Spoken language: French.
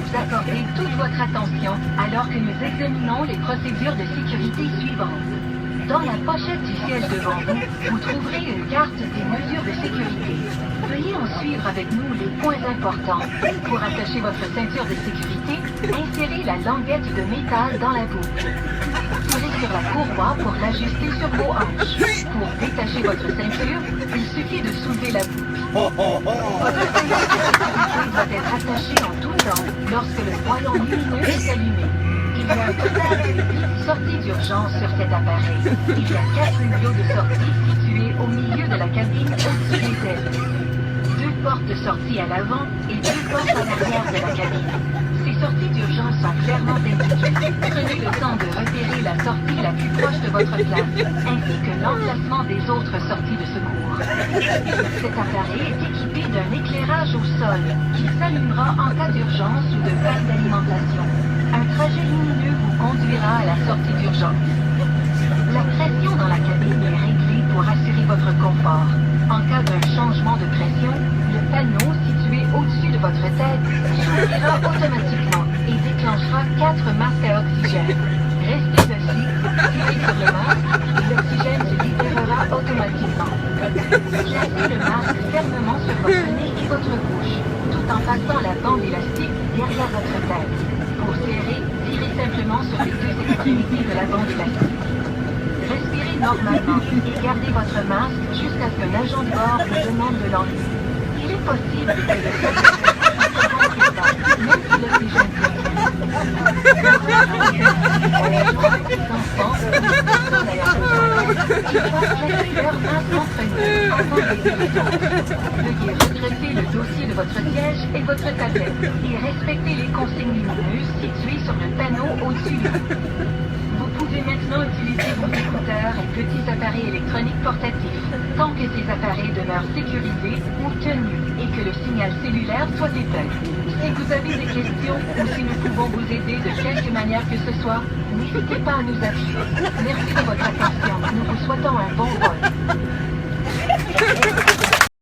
nous accorder toute votre attention alors que nous examinons les procédures de sécurité suivantes. Dans la pochette du siège devant vous, vous trouverez une carte des mesures de sécurité. Veuillez en suivre avec nous les points importants. Pour attacher votre ceinture de sécurité, insérez la languette de métal dans la boucle. Tirez sur la courroie pour l'ajuster sur vos hanches. Pour détacher votre ceinture, il suffit de soulever la boucle. Votre ceinture de sécurité doit être attachée en tout temps lorsque le voyant lumineux est allumé. Il y a un total de 8 sorties d'urgence sur cet appareil. Il y a 4 hublots de sortie situés au milieu de la cabine au-dessus des ailes. 2 portes de sortie à l'avant et 2 portes à l'arrière de la cabine. Ces sorties d'urgence sont clairement indiquées. Prenez le temps de repérer la sortie la plus proche de votre place, ainsi que l'emplacement des autres sorties de secours. Cet appareil est équipé d'un éclairage au sol qui s'allumera en cas d'urgence ou de panne d'alimentation. Un trajet lumineux vous conduira à la sortie d'urgence. La pression dans la cabine est réglée pour assurer votre confort. En cas d'un changement de pression, le panneau situé au-dessus de votre tête s'ouvrira automatiquement et déclenchera 4 masques à oxygène. Restez assis, tirez sur le masque et l'oxygène se libérera automatiquement. Placez le masque fermement sur votre nez et votre bouche, tout en passant la bande élastique derrière votre tête. Pour serrer, tirez simplement sur les 2 extrémités de la bande élastique. Respirez normalement et gardez votre masque jusqu'à ce qu'un agent de bord vous demande de l'enlever. Il est possible que le même si l'oxygène Veuillez redresser le dossier de votre siège et votre tablette et respectez les consignes lumineuses situées sur le panneau au-dessus de vous. Vous pouvez maintenant utiliser vos écouteurs et petits appareils électroniques portatifs, tant que ces appareils demeurent sécurisés ou tenus et que le signal cellulaire soit éteint. Si vous avez des questions ou si nous pouvons vous aider de quelque manière que ce soit, n'hésitez pas à nous appeler. Merci de votre attention. Nous vous souhaitons un bon vol.